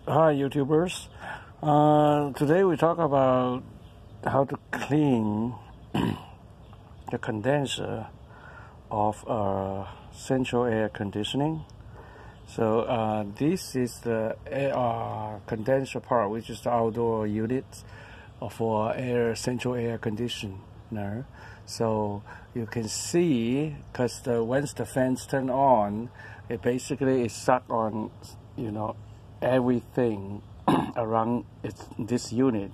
Hi YouTubers. Today we talk about how to clean the condenser of central air conditioning. So this is the condenser part, which is the outdoor unit for central air conditioner. So you can see, because once the fans turn on, it basically is suck on, everything around this unit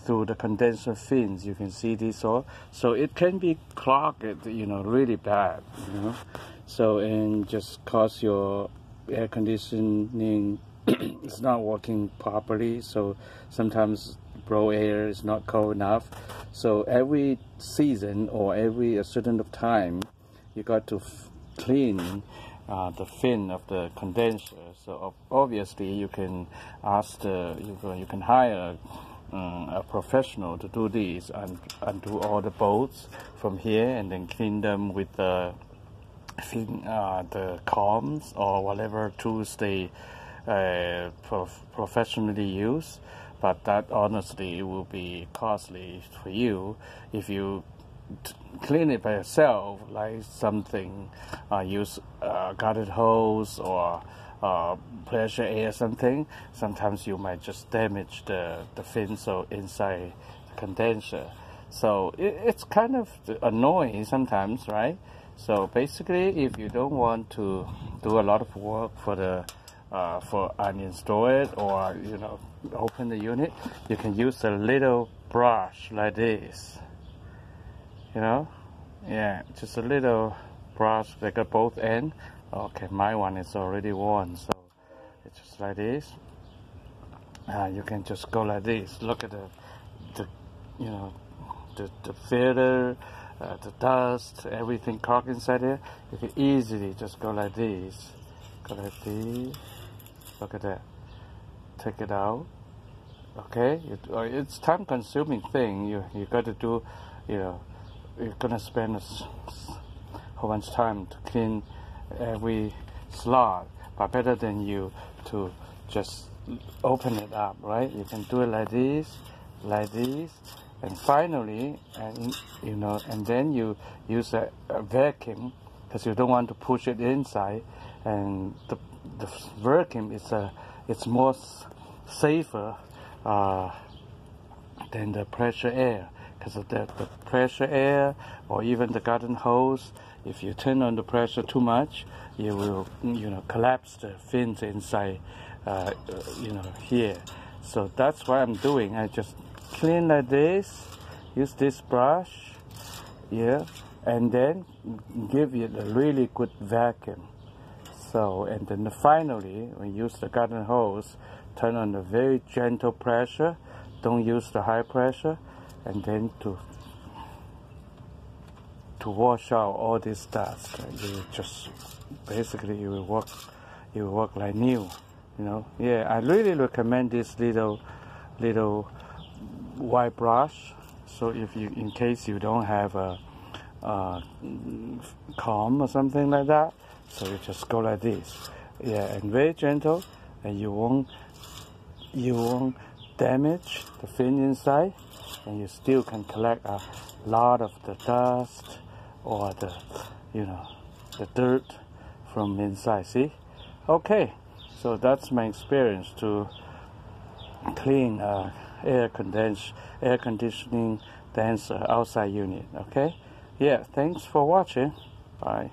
through the condenser fins. You can see this all. So it can be clogged, really bad, So, and just cause your air conditioning is not working properly. So sometimes blow air is not cold enough. So every season or every certain of time, you got to clean the fin of the condenser. So obviously you can ask you can hire a professional to do this and undo all the bolts from here, and then clean them with the combs or whatever tools they professionally use. But that honestly will be costly for you if you clean it by yourself, like something use garden hose or pressure air something. Sometimes you might just damage the fin so inside the condenser. So it's kind of annoying sometimes, right? So basically, if you don't want to do a lot of work for uninstall it or open the unit, you can use a little brush like this. Yeah, just a little brush. They got both ends. Okay, my one is already worn, so it's just like this. You can just go like this. Look at the filter, the dust, everything caught inside here. You can easily just go like this. Go like this. Look at that. Take it out. Okay, it's time-consuming thing. You got to do, you're gonna spend a whole bunch of time to clean every slot, but better than you to just open it up, right? You can do it like this, and finally, and then you use a vacuum, because you don't want to push it inside, and the vacuum it's more safer than the pressure air. Because of the pressure air or even the garden hose, if you turn on the pressure too much, you will collapse the fins inside here. So that's what I'm doing. I just clean like this, use this brush, and then give it a really good vacuum. So, and then finally, when you use the garden hose, turn on the very gentle pressure. Don't use the high pressure. And then to wash out all this dust, you just basically you will work like new, Yeah, I really recommend this little white brush. So if in case you don't have a comb or something like that, so you just go like this, and very gentle, and you won't damage the fin inside. And you still can collect a lot of the dust or the dirt from inside. See? Okay, so that's my experience to clean air conditioning condenser outside unit. Okay, thanks for watching. Bye.